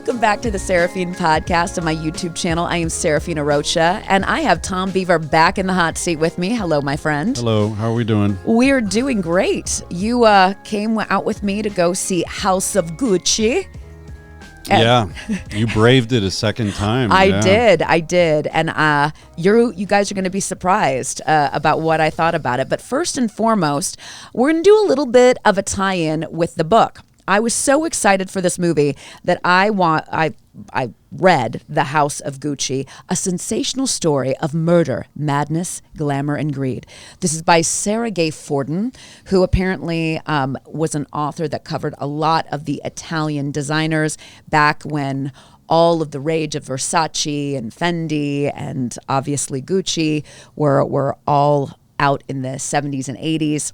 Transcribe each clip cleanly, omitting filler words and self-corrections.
Welcome back to the Seraphine podcast on my YouTube channel. I am Seraphine Arocha, and I have Tom Beaver back in the hot seat with me. Hello, my friend. Hello, how are we doing? We're doing great. You came out with me to go see House of Gucci. Yeah, you braved it a second time. I did. And you guys are going to be surprised about what I thought about it. But first and foremost, we're going to do a little bit of a tie-in with the book. I was so excited for this movie that I read The House of Gucci, a sensational story of murder, madness, glamour, and greed. This is by Sara Gay Forden, who apparently was an author that covered a lot of the Italian designers back when all of the rage of Versace and Fendi and obviously Gucci were all out in the 70s and 80s.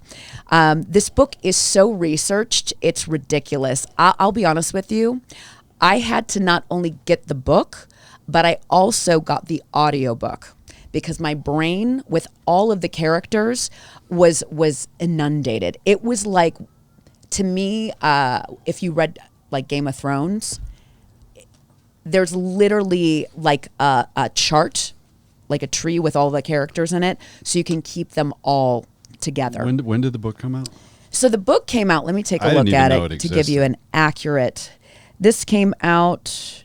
This book is so researched, it's ridiculous. I'll be honest with you. I had to not only get the book, but I also got the audiobook because my brain with all of the characters was inundated. It was like, to me, if you read like Game of Thrones, there's literally like a chart, like a tree with all the characters in it, so you can keep them all together. When did the book come out? So the book came out, let me take a look at it to give you an accurate. This came out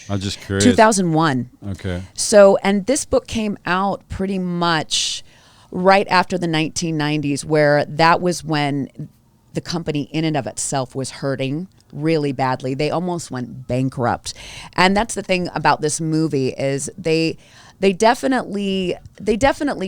I'm just curious. 2001. Okay. So, and this book came out pretty much right after the 1990s, where that was when the company in and of itself was hurting really badly. They almost went bankrupt. And that's the thing about this movie is they definitely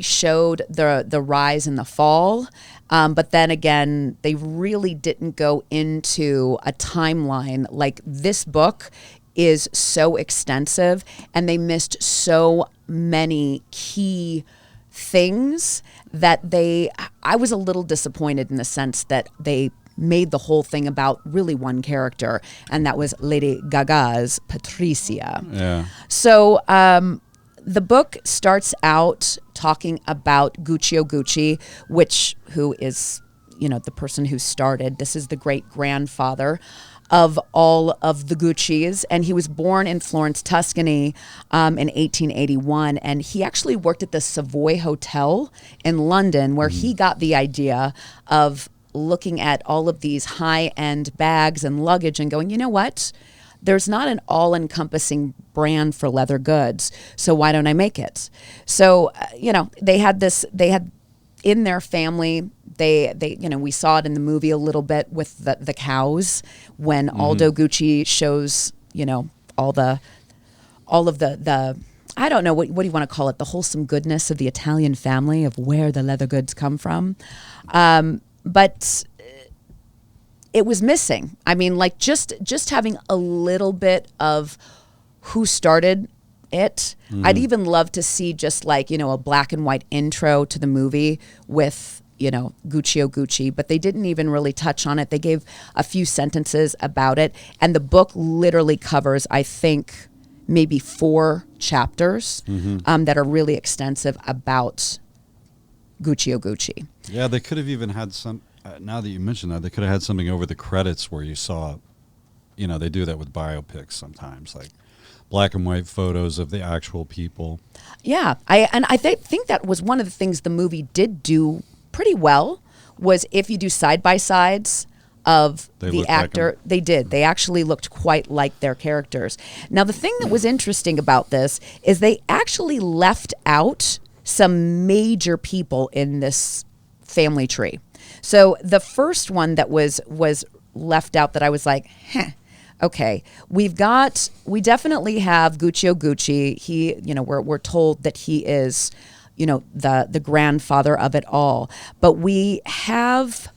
showed the rise and the fall. But then again, they really didn't go into a timeline. Like, this book is so extensive and they missed so many key things that I was a little disappointed in the sense that they made the whole thing about really one character, and that was Lady Gaga's Patricia. Yeah. So the book starts out talking about Guccio Gucci, who is, the person who started. This is the great grandfather of all of the Guccis, and he was born in Florence, Tuscany in 1881, and he actually worked at the Savoy Hotel in London, where he got the idea of looking at all of these high-end bags and luggage and going, you know what? There's not an all-encompassing brand for leather goods, so why don't I make it? So, they had in their family, we saw it in the movie a little bit with the cows when Aldo Gucci shows, all of the I don't know, what do you want to call it? The wholesome goodness of the Italian family, of where the leather goods come from. But it was missing. I mean, like just having a little bit of who started it. I'd even love to see just like, a black and white intro to the movie with, Guccio Gucci, but they didn't even really touch on it. They gave a few sentences about it. And the book literally covers, I think, maybe 4 chapters that are really extensive about Guccio Gucci. Yeah, they could have even had some, now that you mention that, they could have had something over the credits where you saw, they do that with biopics sometimes, like black and white photos of the actual people. Yeah, I think that was one of the things the movie did do pretty well, was if you do side-by-sides of the actor, they did. They actually looked quite like their characters. Now, the thing that was interesting about this is they actually left out some major people in this family tree. So the first one that was left out that I was like, okay, we definitely have Guccio Gucci. He, we're told that he is, the grandfather of it all. But we have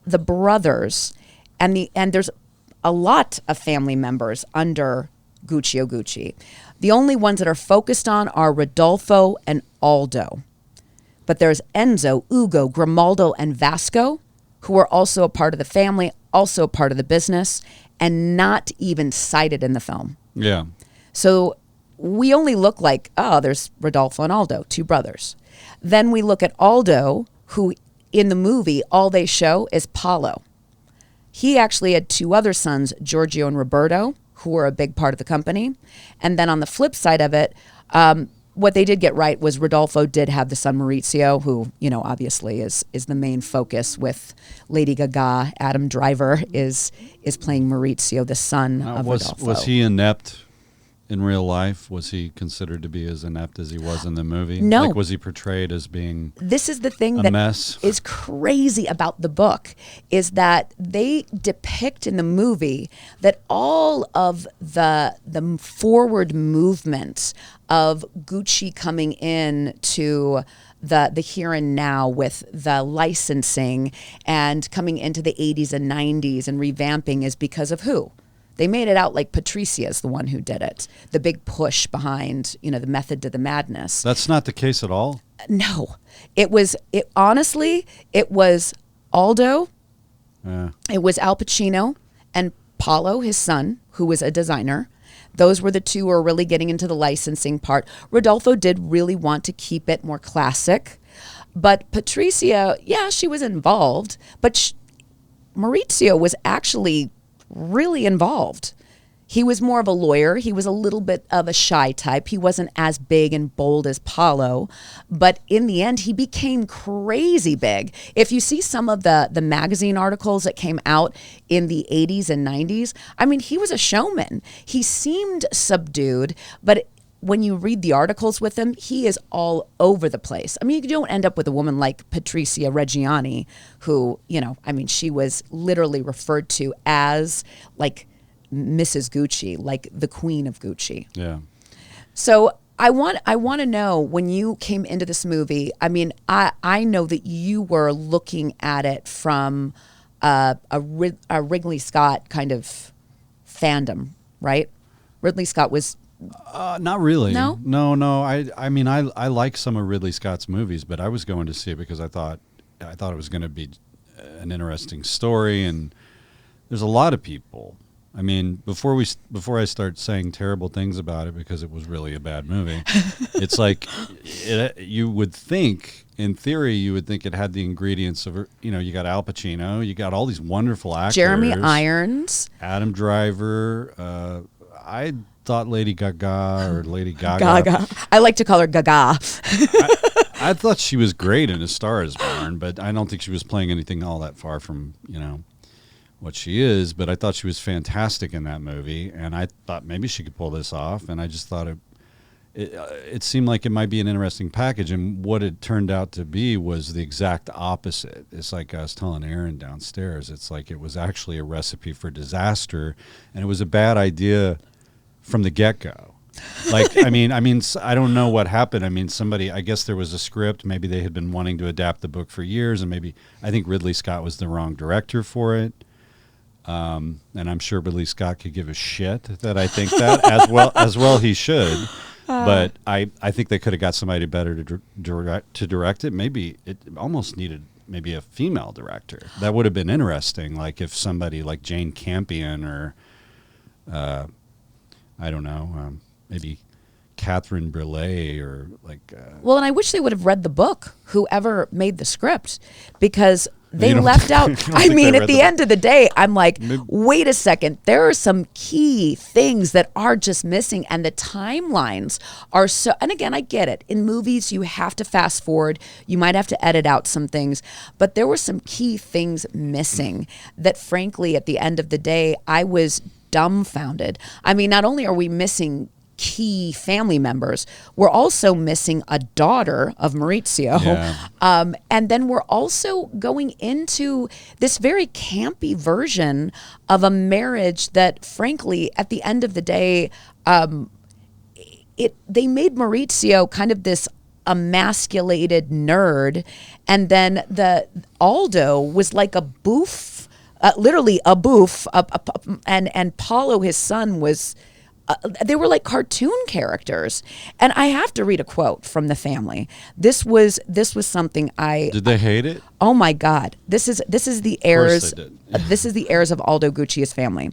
the brothers, and there's a lot of family members under Guccio Gucci. The only ones that are focused on are Rodolfo and Aldo. But there's Enzo, Ugo, Grimaldo, and Vasco, who are also a part of the family, also a part of the business, and not even cited in the film. Yeah. So we only look like, there's Rodolfo and Aldo, 2 brothers. Then we look at Aldo, who in the movie, all they show is Paolo. He actually had two other sons, Giorgio and Roberto, who were a big part of the company. And then on the flip side of it, what they did get right was Rodolfo did have the son Maurizio, who, obviously is the main focus with Lady Gaga. Adam Driver is playing Maurizio, the son of Rodolfo. Was he inept in real life? Was he considered to be as inept as he was in the movie? No. Like, was he portrayed as being This is the thing a that mess? is crazy about the book, is that they depict in the movie that all of the forward movement of Gucci coming in to the here and now with the licensing and coming into the 80s and 90s and revamping is because of who? They made it out like Patricia's the one who did it. The big push behind, the method to the madness. That's not the case at all? No. Honestly, it was Aldo, it was Al Pacino, and Paolo, his son, who was a designer. Those were the two who were really getting into the licensing part. Rodolfo did really want to keep it more classic. But Patricia, she was involved. But Maurizio was actually really involved. He was more of a lawyer. He was a little bit of a shy type. He wasn't as big and bold as Paolo, but in the end, he became crazy big. If you see some of the magazine articles that came out in the 80s and 90s, he was a showman. He seemed subdued, but when you read the articles with him, he is all over the place. You don't end up with a woman like Patricia Reggiani, who, she was literally referred to as like Mrs. Gucci, like the queen of Gucci. Yeah. So I want to know, when you came into this movie, I know that you were looking at it from a Ridley Scott kind of fandom, right? Ridley Scott was... Not really. No? No. I like some of Ridley Scott's movies, but I was going to see it because I thought it was going to be an interesting story, and there's a lot of people. Before I start saying terrible things about it, because it was really a bad movie, it's like you would think, in theory, it had the ingredients of, you got Al Pacino, you got all these wonderful actors, Jeremy Irons, Adam Driver. I thought Lady Gaga or Lady Gaga. Gaga. I like to call her Gaga. I thought she was great in A Star Is Born, but I don't think she was playing anything all that far from, what she is. But I thought she was fantastic in that movie, and I thought maybe she could pull this off. And I just thought it seemed like it might be an interesting package. And what it turned out to be was the exact opposite. It's like I was telling Aaron downstairs. It's like it was actually a recipe for disaster, and it was a bad idea from the get-go. Like, I don't know what happened. Somebody, I guess there was a script. Maybe they had been wanting to adapt the book for years, and I think Ridley Scott was the wrong director for it. And I'm sure Ridley Scott could give a shit that I think that, as well he should. But I think they could have got somebody better to direct it. Maybe it almost needed maybe a female director. That would have been interesting. Like if somebody like Jane Campion or I don't know, maybe Catherine Breillat or like... Well, and I wish they would have read the book, whoever made the script, because they left out... at the end of the day, I'm like, wait a second, there are some key things that are just missing, and the timelines are so... And again, I get it. In movies, you have to fast forward. You might have to edit out some things, but there were some key things missing that, frankly, at the end of the day, I was dumbfounded. Not only are we missing key family members, we're also missing a daughter of Maurizio. Yeah. And then we're also going into this very campy version of a marriage that, frankly, at the end of the day, they made Maurizio kind of this emasculated nerd, and then the Aldo was like a boof. Literally a boof, and Paolo, his son, was. They were like cartoon characters, and I have to read a quote from the family. This was something I. Did they hate it? Oh my God! This is the heirs. This is the heirs of Aldo Gucci's family.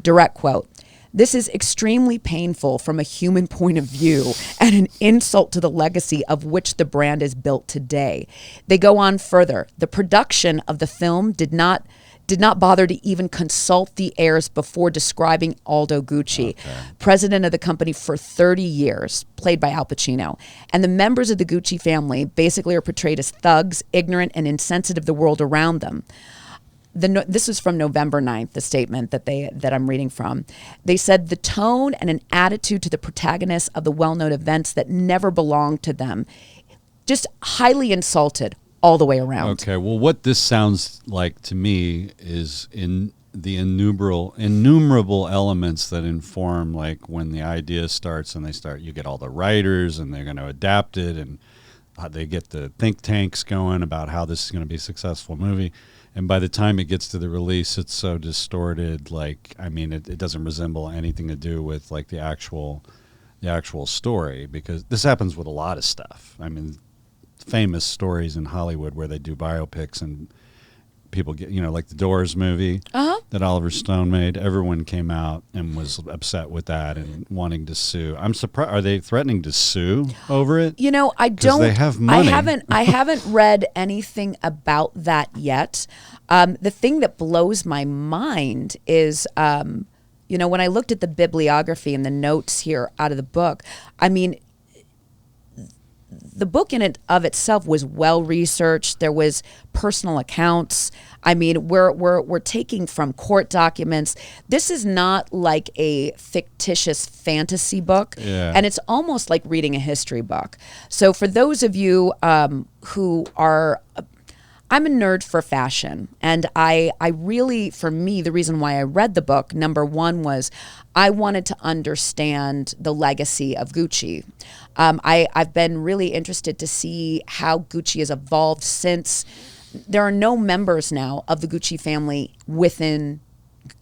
Direct quote. This is extremely painful from a human point of view and an insult to the legacy of which the brand is built today. They go on further. The production of the film did not did not bother to even consult the heirs before describing Aldo Gucci, president of the company for 30 years, played by Al Pacino. And the members of the Gucci family basically are portrayed as thugs, ignorant, and insensitive to the world around them. This is from November 9th, the statement that I'm reading from. They said the tone and an attitude to the protagonists of the well-known events that never belonged to them, just highly insulted all the way around. Okay, well, what this sounds like to me is in the innumerable elements that inform, like when the idea starts and you get all the writers and they're going to adapt it, and they get the think tanks going about how this is going to be a successful movie. And by the time it gets to the release, it's so distorted. Like, I mean, it doesn't resemble anything to do with like the actual story, because this happens with a lot of stuff. I mean, famous stories in Hollywood where they do biopics and people get, like the Doors movie that Oliver Stone made. Everyone came out and was upset with that and wanting to sue. I'm surprised. Are they threatening to sue over it? I don't. They have money. I haven't read anything about that yet. The thing that blows my mind is, when I looked at the bibliography and the notes here out of the book, I mean, the book in it of itself was well researched. There was personal accounts. I mean, we're taking from court documents. This is not like a fictitious fantasy book, and it's almost like reading a history book. So for those of you who are, I'm a nerd for fashion, and I really, for me, the reason why I read the book, number one, was I wanted to understand the legacy of Gucci. I've been really interested to see how Gucci has evolved since there are no members now of the Gucci family within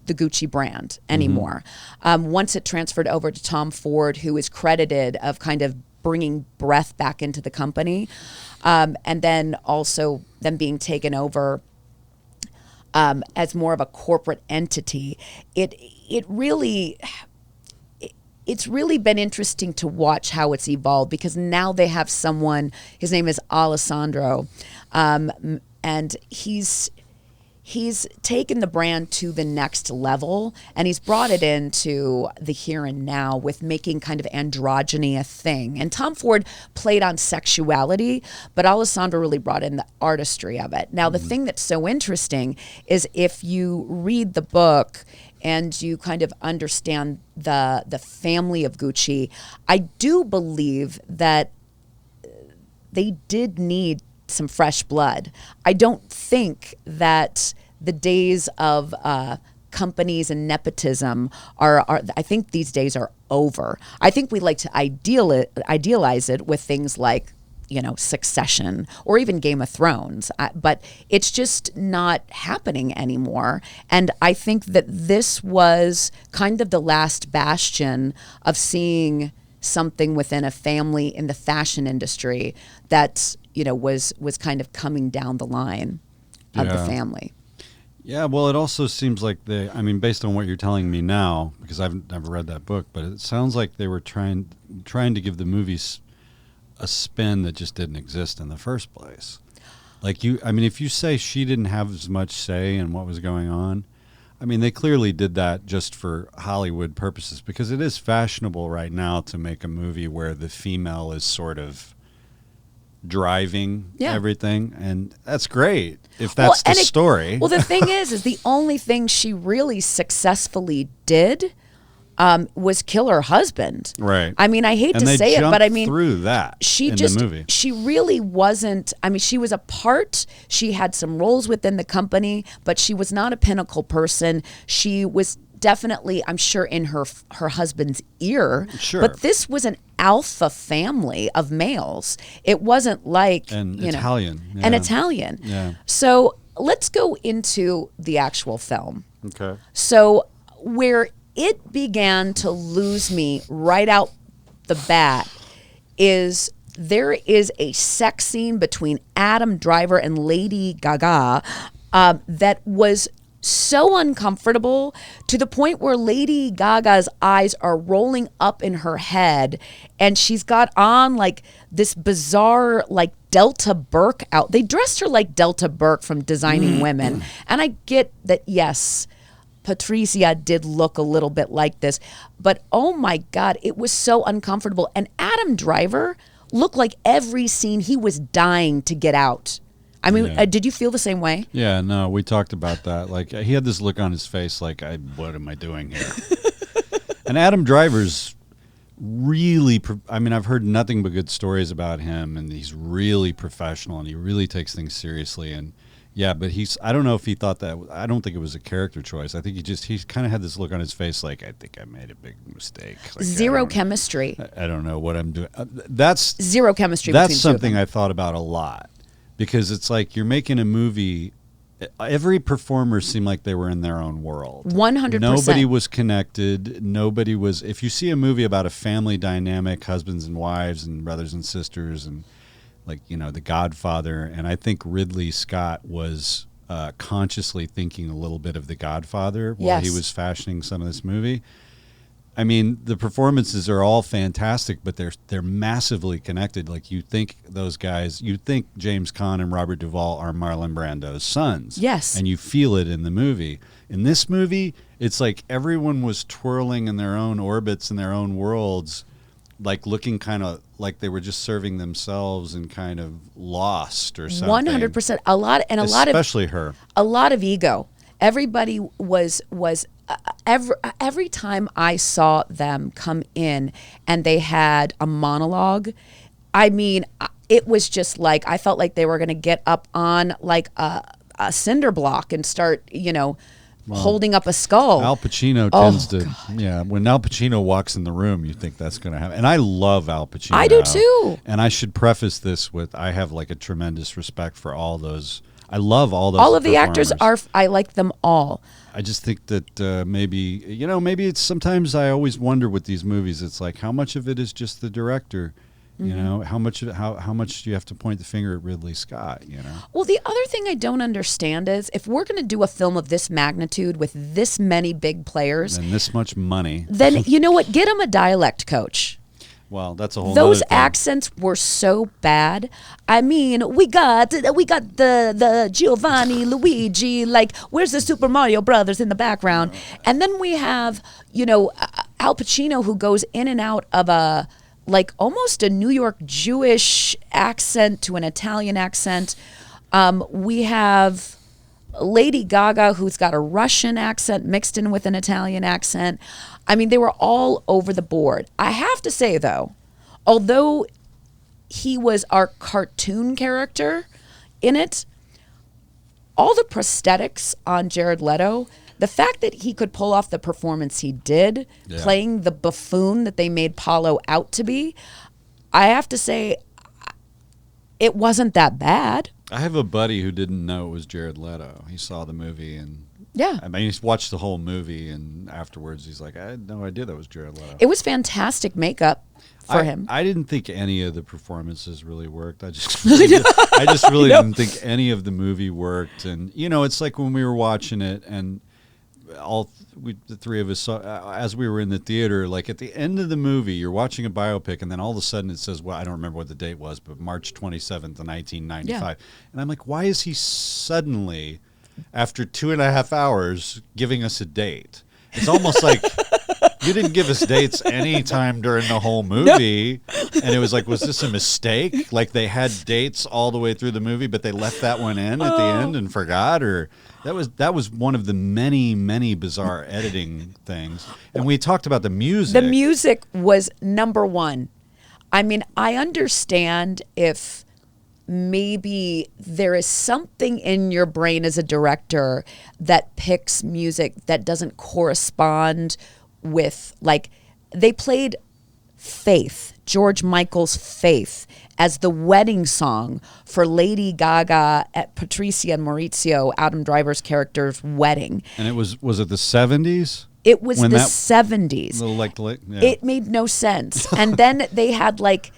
the Gucci brand anymore. Once it transferred over to Tom Ford, who is credited of kind of bringing breath back into the company, and then also them being taken over as more of a corporate entity, it's really been interesting to watch how it's evolved, because now they have someone, his name is Alessandro, and he's taken the brand to the next level, and he's brought it into the here and now with making kind of androgyny a thing. And Tom Ford played on sexuality, but Alessandro really brought in the artistry of it. Now, the thing that's so interesting is if you read the book and you kind of understand the family of Gucci, I do believe that they did need some fresh blood. I don't think that the days of companies and nepotism are I think these days are over. I think we like to idealize it with things like, Succession or even Game of Thrones, but it's just not happening anymore. And I think that this was kind of the last bastion of seeing something within a family in the fashion industry that was kind of coming down the line of the family. Yeah, well, it also seems like based on what you're telling me now, because I've never read that book, but it sounds like they were trying to give the movies a spin that just didn't exist in the first place. Like if you say she didn't have as much say in what was going on, they clearly did that just for Hollywood purposes, because it is fashionable right now to make a movie where the female is sort of driving everything, and that's great if that's the story. Well, the thing is the only thing she really successfully did was kill her husband. Right. I hate to say it, but through that the movie. She really wasn't. She was a part. She had some roles within the company, but she was not a pinnacle person. She was definitely, I'm sure, in her husband's ear. Sure. But this was an alpha family of males. It wasn't like Italian. Yeah. An Italian. Yeah. So let's go into the actual film. Okay. So where it began to lose me right out the bat is there is a sex scene between Adam Driver and Lady Gaga that was so uncomfortable, to the point where Lady Gaga's eyes are rolling up in her head, and she's got on like this bizarre like Delta Burke out. They dressed her like Delta Burke from Designing Women. And I get that, yes, Patricia did look a little bit like this, but oh my God, it was so uncomfortable. And Adam Driver looked like every scene he was dying to get out. I mean, did you feel the same way? Yeah, no, we talked about that. Like, he had this look on his face like, what am I doing here? And Adam Driver's really, I mean, I've heard nothing but good stories about him, and he's really professional, and he really takes things seriously. And yeah, but I don't know if he thought that, I don't think it was a character choice. I think he kind of had this look on his face like, I think I made a big mistake. Like, Zero chemistry. I don't know what I'm doing. That's zero chemistry. That's something I thought about a lot. Because it's like you're making a movie. Every performer seemed like they were in their own world. 100%. Nobody was connected. Nobody was. If you see a movie about a family dynamic, husbands and wives and brothers and sisters, and like, you know, The Godfather, and I think Ridley Scott was consciously thinking a little bit of The Godfather while he was fashioning some of this movie. I mean, the performances are all fantastic, but they're massively connected. Like, you think those guys, you think James Caan and Robert Duvall are Marlon Brando's sons. Yes. And you feel it in the movie. In this movie, it's like everyone was twirling in their own orbits in their own worlds, like looking kind of like they were just serving themselves and kind of lost or something. 100%. Especially her. A lot of ego. Everybody was every time I saw them come in and they had a monologue, I mean, it was just like, I felt like they were going to get up on like a cinder block and start, you know, holding up a skull. Al Pacino tends to, when Al Pacino walks in the room, you think that's going to happen. And I love Al Pacino. I do too. And I should preface this with, I have like a tremendous respect for all those. I love all those. All of the actors I like them all. I just think that maybe it's sometimes I always wonder with these movies. It's like, how much of it is just the director? You know, how much do you have to point the finger at Ridley Scott? You know. Well, the other thing I don't understand is if we're going to do a film of this magnitude with this many big players and this much money, then you know what? Get him a dialect coach. Well, that's a whole. Those accents were so bad. I mean, we got the Giovanni, Luigi, like, where's the Super Mario Brothers in the background? And then we have, you know, Al Pacino, who goes in and out of a, like, almost a New York Jewish accent to an Italian accent. We have Lady Gaga, who's got a Russian accent mixed in with an Italian accent. I mean, they were all over the board. I have to say, though, although he was our cartoon character in it, all the prosthetics on Jared Leto, the fact that he could pull off the performance he did, playing the buffoon that they made Paulo out to be, I have to say, it wasn't that bad. I have a buddy who didn't know it was Jared Leto. He saw the movie and I mean, he's watched the whole movie, and afterwards he's like, I had no idea that was Jared Leto. It was fantastic makeup for him. I didn't think any of the performances really worked. I just really didn't think any of the movie worked. And you know, it's like when we were watching it, and the three of us saw, as we were in the theater, like at the end of the movie, you're watching a biopic, and then all of a sudden it says, well, I don't remember what the date was, but March 27th of 1995. Yeah. And I'm like, why is he suddenly, after 2.5 hours, giving us a date? It's almost like you didn't give us dates any time during the whole movie. No. And it was like, was this a mistake? Like they had dates all the way through the movie, but they left that one in at the end and forgot? Or that was one of the many, many bizarre editing things. And we talked about the music. The music was number one. I mean, I understand if maybe there is something in your brain as a director that picks music that doesn't correspond with, like, they played Faith, George Michael's Faith, as the wedding song for Lady Gaga at Patricia and Maurizio, Adam Driver's character's wedding. And it was it the 70s? It was the 70s. It made no sense. And then they had, like,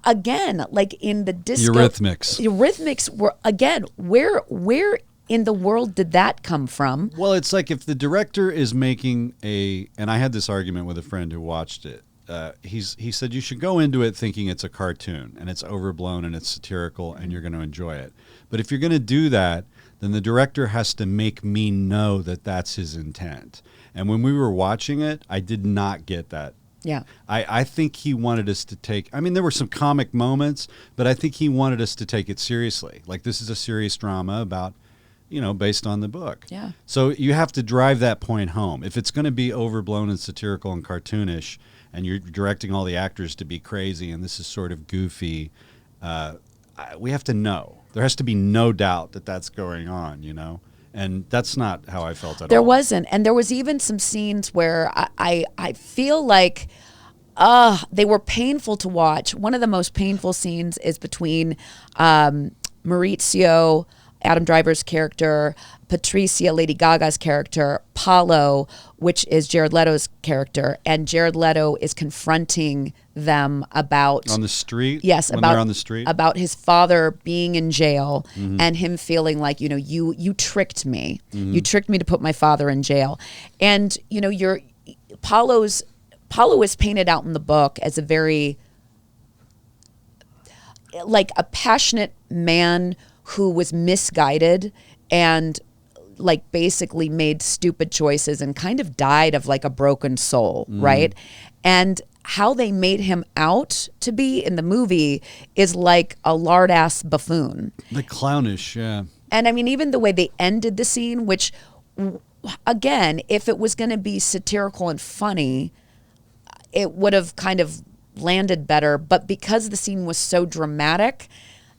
again, like in the disco, Eurythmics were, again, where in the world did that come from? Well, it's like if the director is making and I had this argument with a friend who watched it, he said you should go into it thinking it's a cartoon and it's overblown and it's satirical and you're going to enjoy it. But if you're going to do that, then the director has to make me know that that's his intent. And when we were watching it, I did not get that. Yeah. I think he wanted us to take, I mean, there were some comic moments, but I think he wanted us to take it seriously. Like, this is a serious drama about, based on the book. Yeah. So you have to drive that point home. If it's going to be overblown and satirical and cartoonish, and you're directing all the actors to be crazy, and this is sort of goofy, we have to know. There has to be no doubt that that's going on, And that's not how I felt at all. There wasn't. And there was even some scenes where I feel like they were painful to watch. One of the most painful scenes is between Maurizio, Adam Driver's character, Patricia, Lady Gaga's character, Paolo, which is Jared Leto's character, and Jared Leto is confronting them about on the street. Yes, when about they're on the street, about his father being in jail and him feeling like you tricked me, you tricked me to put my father in jail, and Paolo is painted out in the book as a very like a passionate man who was misguided and like basically made stupid choices and kind of died of like a broken soul, right? And how they made him out to be in the movie is like a lard-ass buffoon. The clownish, yeah. And I mean, even the way they ended the scene, which, again, if it was going to be satirical and funny, it would have kind of landed better. But because the scene was so dramatic,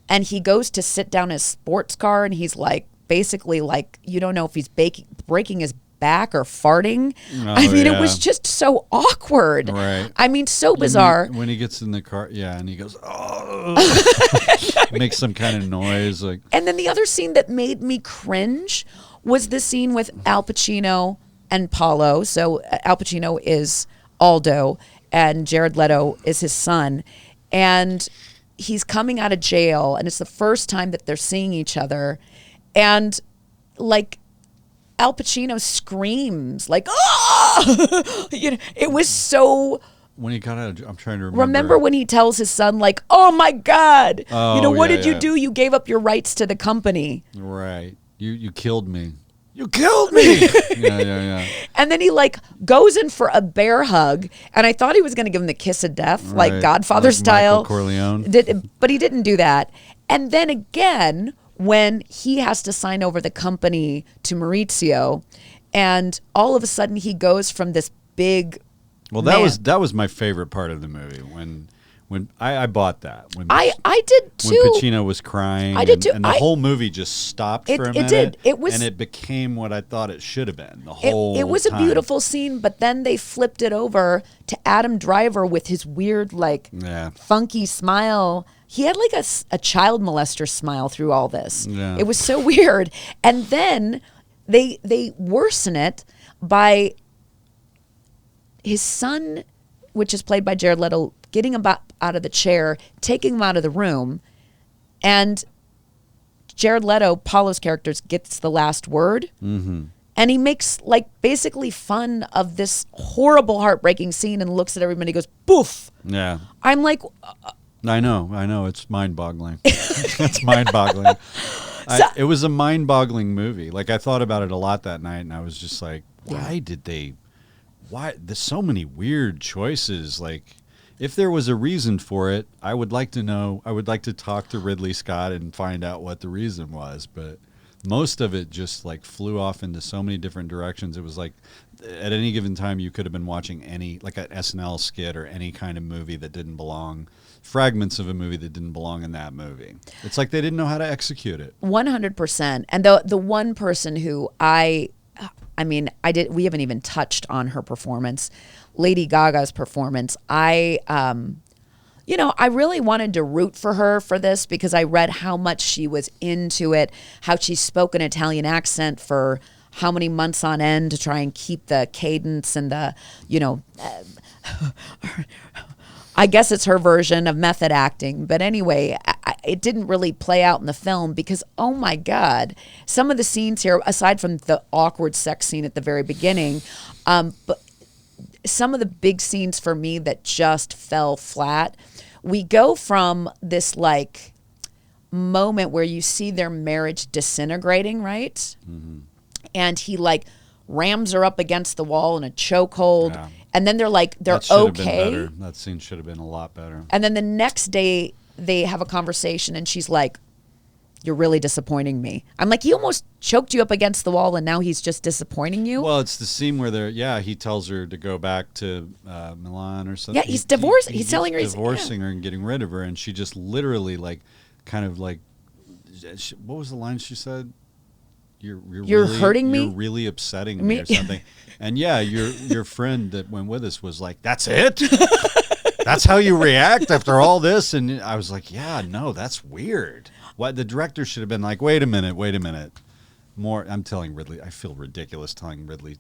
and he goes to sit down his sports car, and he's like, basically like, you don't know if he's breaking his back or farting. I mean, it was just so awkward. Right. I mean, so bizarre. When he gets in the car, yeah, and he goes, oh, makes some kind of noise. Like. And then the other scene that made me cringe was the scene with Al Pacino and Paolo. So Al Pacino is Aldo, and Jared Leto is his son. And he's coming out of jail, and it's the first time that they're seeing each other. And like Al Pacino screams like, oh, it was so. When he got out, I'm trying to remember. Remember when he tells his son like, oh my God, what did you yeah. do? You gave up your rights to the company. Right. You killed me. You killed me. yeah. And then he like goes in for a bear hug, and I thought he was going to give him the kiss of death, Right. like Godfather Like style. Michael Corleone. But he didn't do that. And then again, when he has to sign over the company to Maurizio, and all of a sudden he goes from this big. Well, man. that was my favorite part of the movie when I bought that. I did too. When Pacino was crying, I did too. and the whole movie just stopped for a minute. It did. It was, and it became what I thought it should have been. The whole it was time. a beautiful scene, but then they flipped it over to Adam Driver with his weird, like, funky smile. He had like a child molester smile through all this. Yeah. It was so weird. And then they worsen it by his son, which is played by Jared Leto, getting him out of the chair, taking him out of the room, and Jared Leto, Paulo's character, gets the last word. Mm-hmm. And he makes like basically fun of this horrible, heartbreaking scene and looks at everybody and goes, poof. Yeah. I'm like... I know. It's mind-boggling. It's mind-boggling. It was a mind-boggling movie. Like, I thought about it a lot that night, and I was just like, why there's so many weird choices. Like, if there was a reason for it, I would like to know. I would like to talk to Ridley Scott and find out what the reason was. But most of it just like flew off into so many different directions. It was like at any given time you could have been watching any like an SNL skit or any kind of movie that didn't belong, fragments of a movie that didn't belong in that movie. It's like they didn't know how to execute it. 100%. And the one person who we haven't even touched on her performance, Lady Gaga's performance. I really wanted to root for her for this because I read how much she was into it, how she spoke an Italian accent for how many months on end to try and keep the cadence and the, I guess it's her version of method acting. But anyway, it didn't really play out in the film because, oh my God, some of the scenes here, aside from the awkward sex scene at the very beginning, but some of the big scenes for me that just fell flat. We go from this like moment where you see their marriage disintegrating, right? Mm-hmm. And he like rams her up against the wall in a chokehold. Yeah. And then they're like, they're okay. That scene should have been a lot better. And then the next day they have a conversation and she's like, you're really disappointing me. I'm like, he almost choked you up against the wall and now he's just disappointing you. Well, it's the scene where he tells her to go back to Milan or something. Yeah, he's divorced. He's telling her divorcing her and getting rid of her. And she just literally like, kind of like, what was the line she said? You're really, hurting me. You're really upsetting me or something. And yeah, your friend that went with us was like, "That's it? That's how you react after all this?" And I was like, "Yeah, no, that's weird." What the director should have been like, "Wait a minute." More. I'm telling Ridley. I feel ridiculous telling Ridley.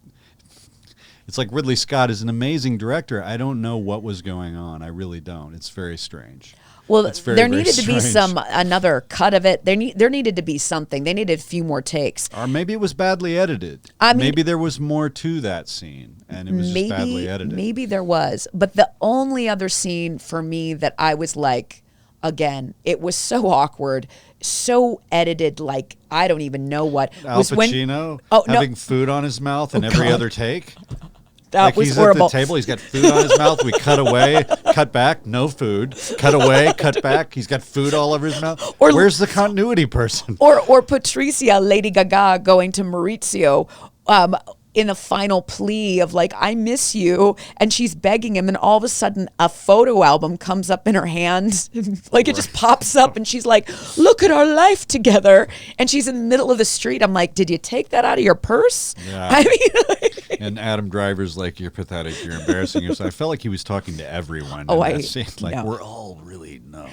It's like Ridley Scott is an amazing director. I don't know what was going on. I really don't. It's very strange. Well, there needed to be another cut of it. There needed to be something. They needed a few more takes. Or maybe it was badly edited. Maybe there was more to that scene, and it was just badly edited. Maybe there was. But the only other scene for me that I was like, again, it was so awkward, so edited, like I don't even know what. Al Pacino having food on his mouth in every other take. That was he's horrible. At the table, he's got food on his mouth. We cut away, cut back, no food. Cut away, cut back. He's got food all over his mouth. Where's the continuity person? Or Patricia, Lady Gaga, going to Maurizio in the final plea of like, I miss you. And she's begging him. And all of a sudden, a photo album comes up in her hand. Like it just pops up. And she's like, look at our life together. And she's in the middle of the street. I'm like, did you take that out of your purse? Yeah. I mean, like, and Adam Driver's like, you're pathetic. You're embarrassing yourself. I felt like he was talking to everyone. We're all really, no.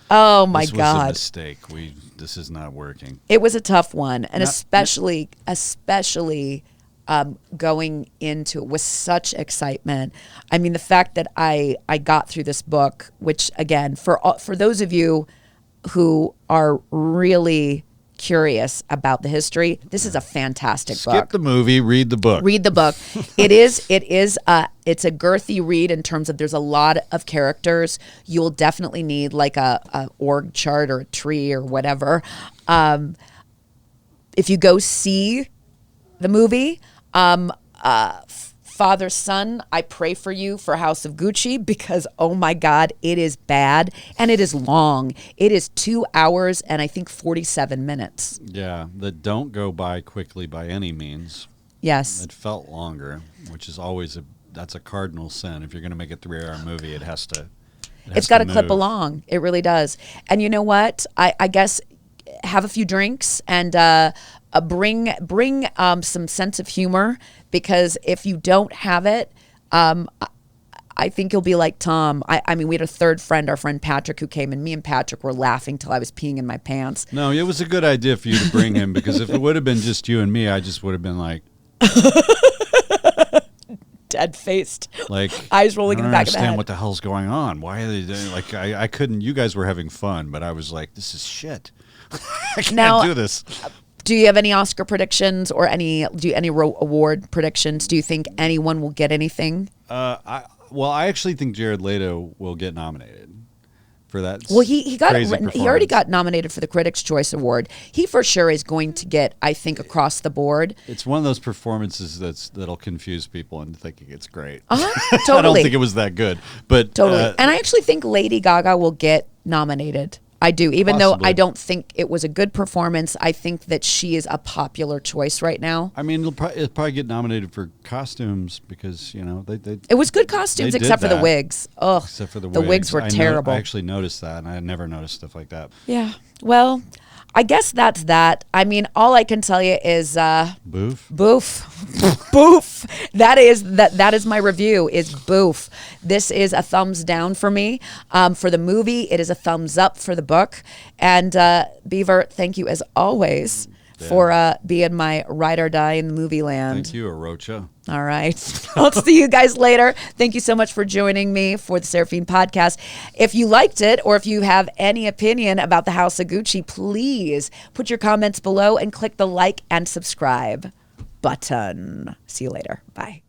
Oh, my God. This was a mistake. This is not working. It was a tough one. And especially going into it with such excitement. I mean, the fact that I got through this book, which again, for those of you who are really curious about the history, this is a fantastic book. Skip the movie, read the book. Read the book. It's a girthy read in terms of there's a lot of characters. You'll definitely need like a org chart or a tree or whatever. If you go see the movie, Father, Son, I pray for you for House of Gucci because, oh my God, it is bad and it is long. It is 2 hours and I think 47 minutes. Yeah, that don't go by quickly by any means. Yes. It felt longer, which is always that's a cardinal sin. If you're going to make a 3-hour movie, it's got to clip along. It really does. And you know what? I guess have a few drinks and bring some sense of humor, because if you don't have it, I think you'll be like Tom. I mean, we had a third friend, our friend Patrick, who came, and me and Patrick were laughing till I was peeing in my pants. No, it was a good idea for you to bring him, because if it would have been just you and me, I just would have been like... dead-faced, like eyes rolling in the back of the head. I don't understand what the hell's going on. Why are they doing, like, I couldn't, you guys were having fun, but I was like, this is shit. I can't do this. Do you have any Oscar predictions or any award predictions? Do you think anyone will get anything? I actually think Jared Leto will get nominated for that. Well, he already got nominated for the Critics' Choice Award. He for sure is going to get, I think, across the board. It's one of those performances that'll confuse people into thinking it's great. Totally. I don't think it was that good, but totally. And I actually think Lady Gaga will get nominated. I do, even though I don't think it was a good performance. I think that she is a popular choice right now. I mean, it'll probably get nominated for costumes because, you know, they it was good costumes except for the wigs. Oh, except for the wigs were terrible. I actually noticed that, and I had never noticed stuff like that. Yeah. Well, I guess that's that. I mean, all I can tell you is boof. Boof. That is my review, is boof. This is a thumbs down for me. For the movie, it is a thumbs up for the book. And Beaver, thank you as always for being my ride or die in the movie land. Thank you, Arocha. All right. I'll see you guys later. Thank you so much for joining me for the Seraphine podcast. If you liked it, or if you have any opinion about the House of Gucci, please put your comments below and click the like and subscribe button. See you later. Bye.